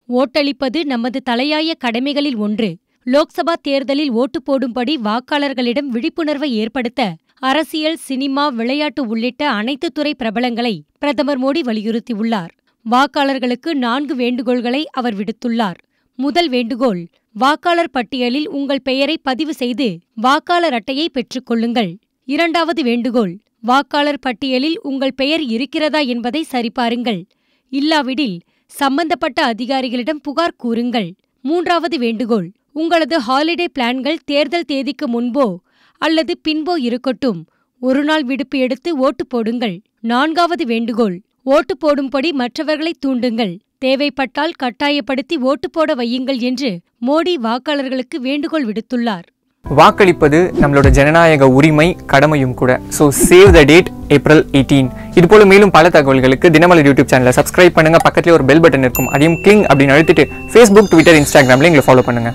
ஓட்டளிப்பது நமது தலையாய கடமைகளில் ஒன்று. லோக்சபா தேர்தலில் ஓட்டு போடும்படி வாக்காளர்களிடம் விழிப்புணர்வை ஏற்படுத்த அரசியல், சினிமா, விளையாட்டு உள்ளிட்ட அனைத்து துறை பிரபலங்களை பிரதமர் மோடி வலியுறுத்தியுள்ளார். வாக்காளர்களுக்கு 4 வேண்டுகோள்களை அவர் விடுத்துள்ளார். முதல் வேண்டுகோள், வாக்காளர் பட்டியலில் உங்கள் பெயரை பதிவு செய்து வாக்காளர் அட்டையை பெற்றுக் கொள்ளுங்கள். இரண்டாவது வேண்டுகோள், வாக்காளர் பட்டியலில் உங்கள் பெயர் இருக்கிறதா என்பதை சரிபாருங்கள். இல்லாவிடில் சம்பந்தப்பட்ட அதிகாரிகளிடம் புகார் கூறுங்கள். மூன்றாவது வேண்டுகோள், உங்களது ஹாலிடே பிளான்கள் தேர்தல் தேதிக்கு முன்போ அல்லது பின்போ இருக்கட்டும். ஒருநாள் விடுப்பு எடுத்து ஓட்டு போடுங்கள். நான்காவது வேண்டுகோள், ஓட்டு போடும்படி மற்றவர்களை தூண்டுங்கள். தேவைப்பட்டால் கட்டாயப்படுத்தி ஓட்டு போட வையுங்கள் என்று மோடி வாக்காளர்களுக்கு வேண்டுகோள் விடுத்துள்ளார். வாக்களிப்பது நம்மளோட ஜனநாயக உரிமை, கடமையும் கூட. So save the date, April 18. இது போல மேலும் பல தகவல்களுக்கு தினமலர் யூடியூப் சேனலை சப்ஸ்கிரைப் பண்ணுங்க. பக்கத்துலேயே ஒரு பெல் பட்டன் இருக்கும், அதையும் கிளிங் அப்படின்னு அழுத்திட்டு Facebook, Twitter, Instagramல எங்களை ஃபாலோ பண்ணுங்க.